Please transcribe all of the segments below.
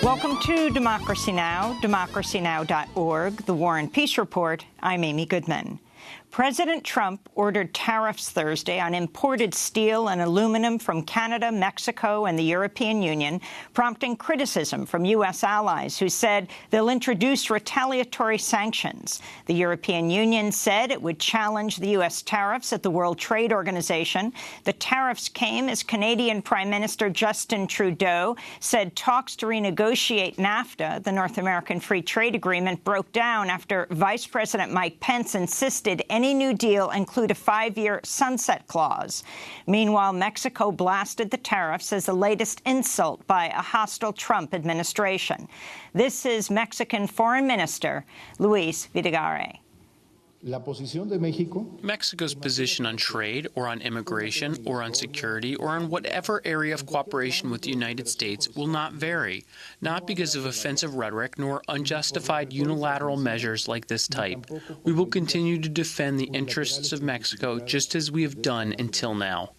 Welcome to Democracy Now!, democracynow.org, The War and Peace Report. I'm Amy Goodman. President Trump ordered tariffs Thursday on imported steel and aluminum from Canada, Mexico, and the European Union, prompting criticism from U.S. allies who said they'll introduce retaliatory sanctions. The European Union said it would challenge the U.S. tariffs at the World Trade Organization. The tariffs came as Canadian Prime Minister Justin Trudeau said talks to renegotiate NAFTA, the North American Free Trade Agreement, broke down after Vice President Mike Pence insisted any new deal include a 5-year sunset clause. Meanwhile, Mexico blasted the tariffs as the latest insult by a hostile Trump administration. This is Mexican Foreign Minister Luis Videgaray. Mexico's position on trade or on immigration or on security or on whatever area of cooperation with the United States will not vary, not because of offensive rhetoric nor unjustified unilateral measures like this type. We will continue to defend the interests of Mexico just as we have done until now.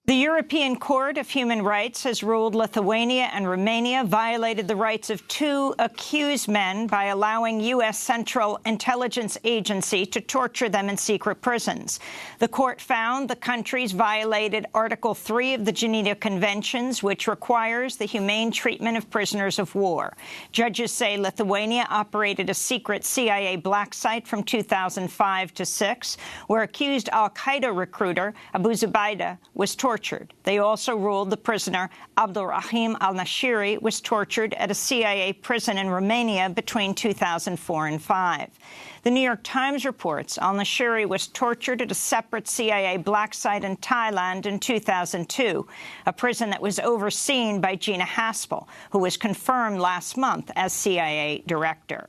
The European Court of Human Rights has ruled Lithuania and Romania violated the rights of 2 accused men by allowing U.S. Central Intelligence Agency to torture them in secret prisons. The court found the countries violated Article 3 of the Geneva Conventions, which requires the humane treatment of prisoners of war. Judges say Lithuania operated a secret CIA black site from 2005 to 6, where accused al-Qaeda recruiter Abu Zubaydah was tortured. They also ruled the prisoner Abdulrahim al-Nashiri was tortured at a CIA prison in Romania between 2004 and 5. The New York Times reports al-Nashiri was tortured at a separate CIA black site in Thailand in 2002, a prison that was overseen by Gina Haspel, who was confirmed last month as CIA director.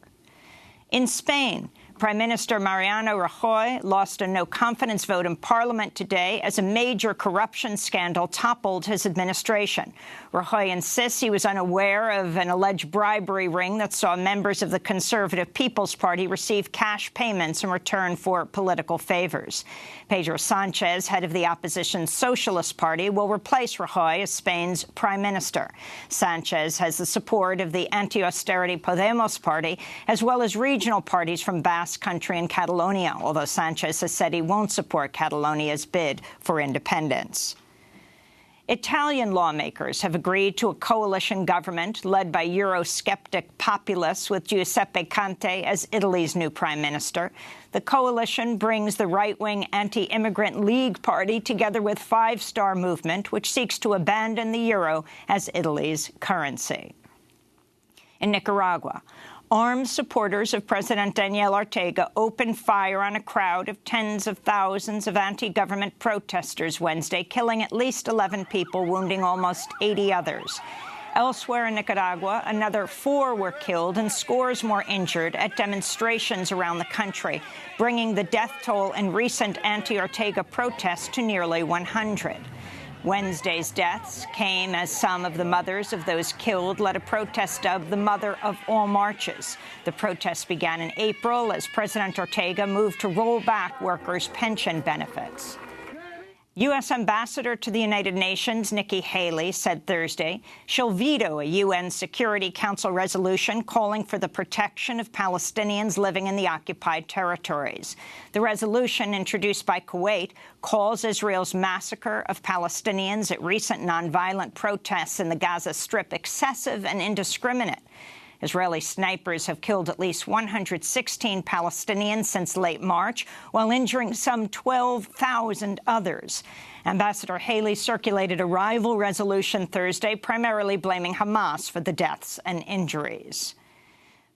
In Spain, Prime Minister Mariano Rajoy lost a no-confidence vote in Parliament today as a major corruption scandal toppled his administration. Rajoy insists he was unaware of an alleged bribery ring that saw members of the Conservative People's Party receive cash payments in return for political favors. Pedro Sanchez, head of the opposition Socialist Party, will replace Rajoy as Spain's prime minister. Sanchez has the support of the anti-austerity Podemos party, as well as regional parties from Basque Country and Catalonia, although Sanchez has said he won't support Catalonia's bid for independence. Italian lawmakers have agreed to a coalition government led by Eurosceptic populists with Giuseppe Conte as Italy's new prime minister. The coalition brings the right-wing anti-immigrant League Party together with Five Star Movement, which seeks to abandon the euro as Italy's currency. In Nicaragua, armed supporters of President Daniel Ortega opened fire on a crowd of tens of thousands of anti-government protesters Wednesday, killing at least 11 people, wounding almost 80 others. Elsewhere in Nicaragua, another 4 were killed and scores more injured at demonstrations around the country, bringing the death toll in recent anti-Ortega protests to nearly 100. Wednesday's deaths came as some of the mothers of those killed led a protest of the Mother of All Marches. The protests began in April as President Ortega moved to roll back workers' pension benefits. U.S. Ambassador to the United Nations Nikki Haley said Thursday she'll veto a UN Security Council resolution calling for the protection of Palestinians living in the occupied territories. The resolution, introduced by Kuwait, calls Israel's massacre of Palestinians at recent nonviolent protests in the Gaza Strip excessive and indiscriminate. Israeli snipers have killed at least 116 Palestinians since late March, while injuring some 12,000 others. Ambassador Haley circulated a rival resolution Thursday, primarily blaming Hamas for the deaths and injuries.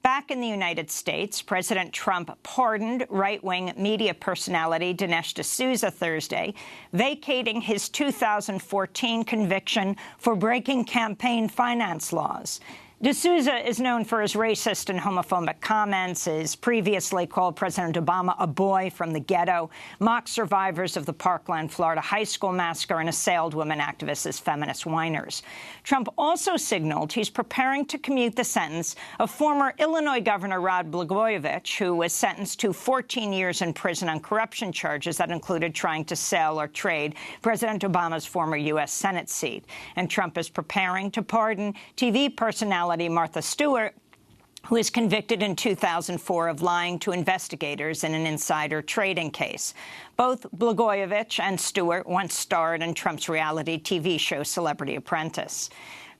Back in the United States, President Trump pardoned right-wing media personality Dinesh D'Souza Thursday, vacating his 2014 conviction for breaking campaign finance laws. D'Souza is known for his racist and homophobic comments, has previously called President Obama a boy from the ghetto, mocked survivors of the Parkland, Florida high school massacre, and assailed women activists as feminist whiners. Trump also signaled he's preparing to commute the sentence of former Illinois Governor Rod Blagojevich, who was sentenced to 14 years in prison on corruption charges that included trying to sell or trade President Obama's former U.S. Senate seat. And Trump is preparing to pardon TV personality personality Martha Stewart, who was convicted in 2004 of lying to investigators in an insider trading case. Both Blagojevich and Stewart once starred in Trump's reality TV show Celebrity Apprentice.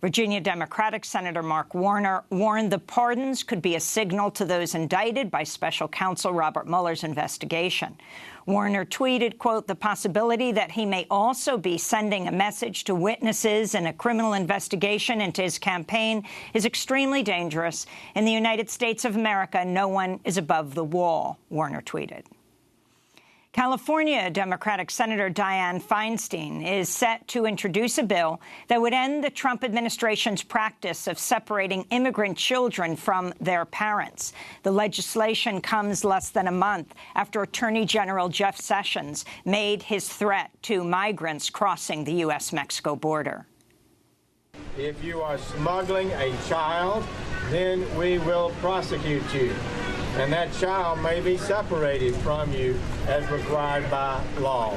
Virginia Democratic Senator Mark Warner warned the pardons could be a signal to those indicted by special counsel Robert Mueller's investigation. Warner tweeted, quote, "The possibility that he may also be sending a message to witnesses in a criminal investigation into his campaign is extremely dangerous. In the United States of America, no one is above the wall," Warner tweeted. California Democratic Senator Dianne Feinstein is set to introduce a bill that would end the Trump administration's practice of separating immigrant children from their parents. The legislation comes less than a month after Attorney General Jeff Sessions made his threat to migrants crossing the U.S.-Mexico border. If you are smuggling a child, then we will prosecute you. And that child may be separated from you as required by law.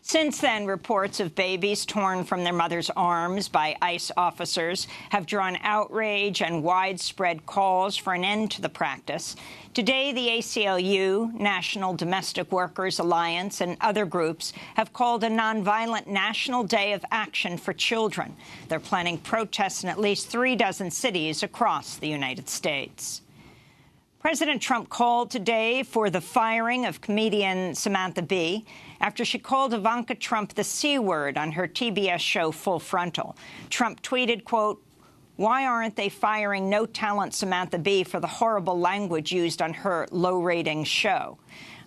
Since then, reports of babies torn from their mother's arms by ICE officers have drawn outrage and widespread calls for an end to the practice. Today, the ACLU, National Domestic Workers Alliance, and other groups have called a nonviolent National Day of Action for Children. They're planning protests in at least 36 cities across the United States. President Trump called today for the firing of comedian Samantha Bee after she called Ivanka Trump the C word on her TBS show Full Frontal. Trump tweeted, quote, "Why aren't they firing no-talent Samantha Bee for the horrible language used on her low-rating show?"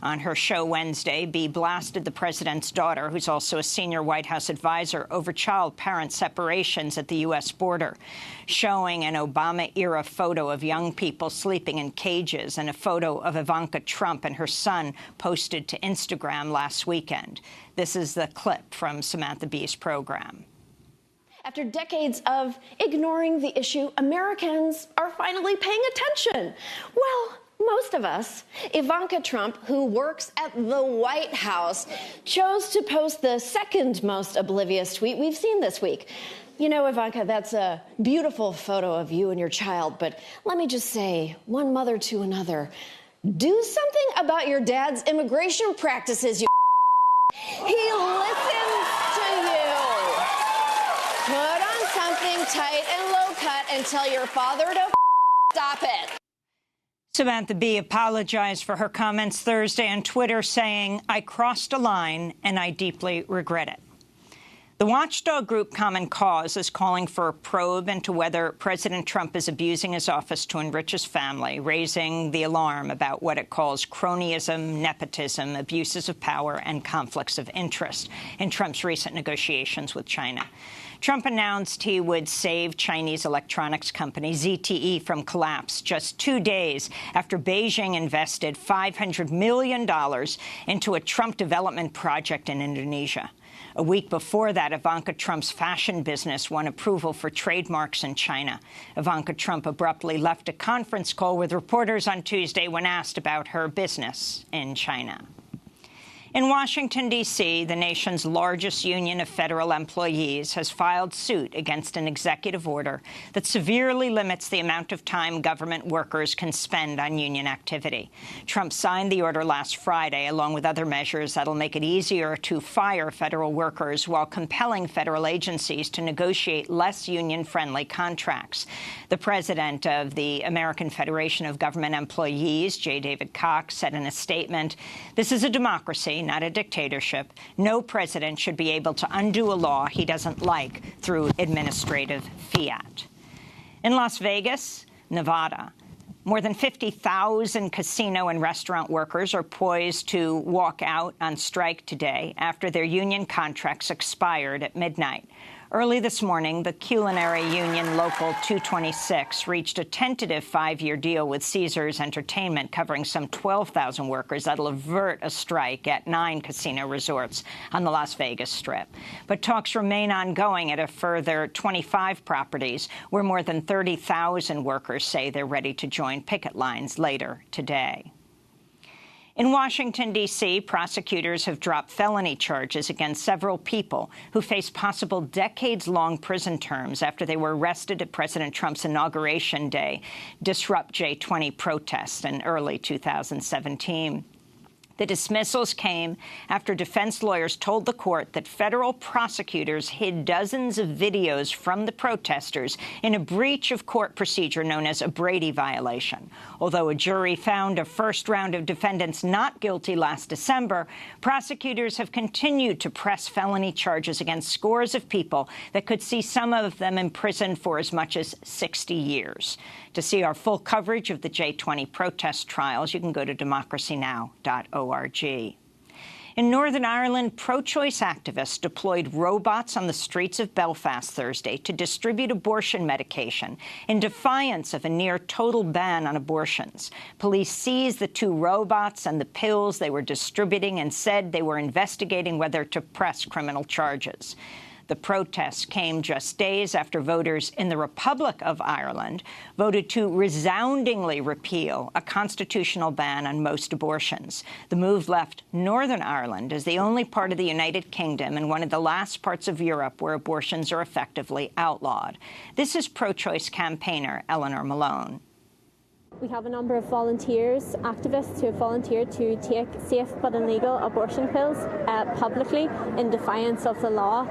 On her show Wednesday, Bee blasted the president's daughter, who's also a senior White House advisor, over child-parent separations at the U.S. border, showing an Obama-era photo of young people sleeping in cages and a photo of Ivanka Trump and her son posted to Instagram last weekend. This is the clip from Samantha Bee's program. After decades of ignoring the issue, Americans are finally paying attention. Well, most of us. Ivanka Trump, who works at the White House, chose to post the second most oblivious tweet we've seen this week. You know, Ivanka, that's a beautiful photo of you and your child, but let me just say, one mother to another, do something about your dad's immigration practices, you He listens to you. Put on something tight and low-cut and tell your father to stop it. Samantha Bee apologized for her comments Thursday on Twitter, saying, "I crossed a line and I deeply regret it." The watchdog group Common Cause is calling for a probe into whether President Trump is abusing his office to enrich his family, raising the alarm about what it calls cronyism, nepotism, abuses of power, and conflicts of interest in Trump's recent negotiations with China. Trump announced he would save Chinese electronics company ZTE from collapse just 2 days after Beijing invested $500 million into a Trump development project in Indonesia. A week before that, Ivanka Trump's fashion business won approval for trademarks in China. Ivanka Trump abruptly left a conference call with reporters on Tuesday when asked about her business in China. In Washington, D.C., the nation's largest union of federal employees has filed suit against an executive order that severely limits the amount of time government workers can spend on union activity. Trump signed the order last Friday, along with other measures that'll make it easier to fire federal workers while compelling federal agencies to negotiate less union-friendly contracts. The president of the American Federation of Government Employees, J. David Cox, said in a statement, "This is a democracy, not a dictatorship. No president should be able to undo a law he doesn't like through administrative fiat." In Las Vegas, Nevada, more than 50,000 casino and restaurant workers are poised to walk out on strike today after their union contracts expired at midnight. Early this morning, the culinary union Local 226 reached a tentative 5-year deal with Caesars Entertainment covering some 12,000 workers that'll avert a strike at 9 casino resorts on the Las Vegas Strip. But talks remain ongoing at a further 25 properties where more than 30,000 workers say they're ready to join picket lines later today. In Washington, D.C., prosecutors have dropped felony charges against several people who face possible decades-long prison terms after they were arrested at President Trump's Inauguration Day, disrupt J20 protests in early 2017. The dismissals came after defense lawyers told the court that federal prosecutors hid dozens of videos from the protesters in a breach of court procedure known as a Brady violation. Although a jury found a first round of defendants not guilty last December, prosecutors have continued to press felony charges against scores of people that could see some of them imprisoned for as much as 60 years. To see our full coverage of the J20 protest trials, you can go to democracynow.org. In Northern Ireland, pro-choice activists deployed robots on the streets of Belfast Thursday to distribute abortion medication in defiance of a near-total ban on abortions. Police seized the 2 robots and the pills they were distributing and said they were investigating whether to press criminal charges. The protests came just days after voters in the Republic of Ireland voted to resoundingly repeal a constitutional ban on most abortions. The move left Northern Ireland as the only part of the United Kingdom and one of the last parts of Europe where abortions are effectively outlawed. This is pro-choice campaigner Eleanor Malone. We have a number of volunteers, activists who have volunteered to take safe but illegal abortion pills publicly in defiance of the law.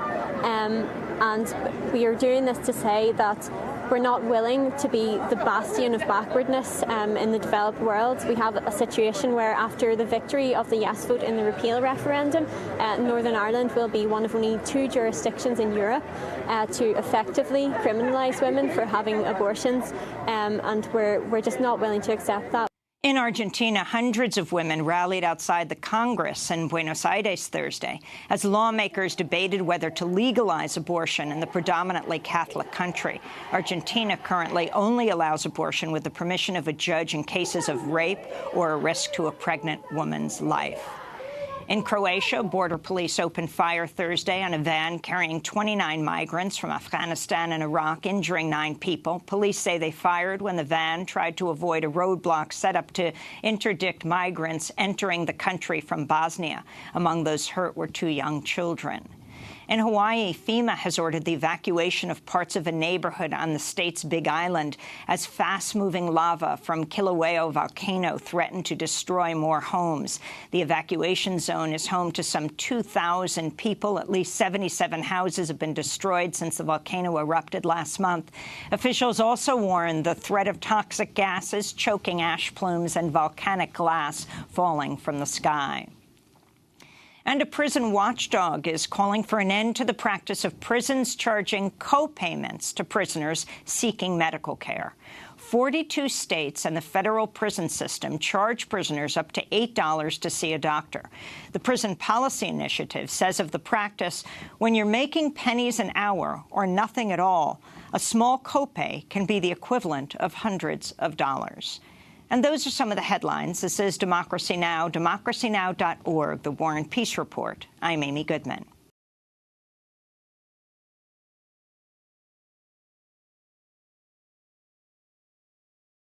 And we are doing this to say that we're not willing to be the bastion of backwardness in the developed world. We have a situation where after the victory of the yes vote in the repeal referendum, Northern Ireland will be one of only 2 jurisdictions in Europe to effectively criminalise women for having abortions, and we're just not willing to accept that. In Argentina, hundreds of women rallied outside the Congress in Buenos Aires Thursday as lawmakers debated whether to legalize abortion in the predominantly Catholic country. Argentina currently only allows abortion with the permission of a judge in cases of rape or a risk to a pregnant woman's life. In Croatia, border police opened fire Thursday on a van carrying 29 migrants from Afghanistan and Iraq, injuring 9 people. Police say they fired when the van tried to avoid a roadblock set up to interdict migrants entering the country from Bosnia. Among those hurt were 2 young children. In Hawaii, FEMA has ordered the evacuation of parts of a neighborhood on the state's Big Island as fast-moving lava from Kilauea volcano threatened to destroy more homes. The evacuation zone is home to some 2,000 people. At least 77 houses have been destroyed since the volcano erupted last month. Officials also warn the threat of toxic gases, choking ash plumes, and volcanic glass falling from the sky. And a prison watchdog is calling for an end to the practice of prisons charging co-payments to prisoners seeking medical care. 42 states and the federal prison system charge prisoners up to $8 to see a doctor. The Prison Policy Initiative says of the practice, when you're making pennies an hour or nothing at all, a small copay can be the equivalent of hundreds of dollars. And those are some of the headlines. This is Democracy Now!, democracynow.org, The War and Peace Report. I'm Amy Goodman.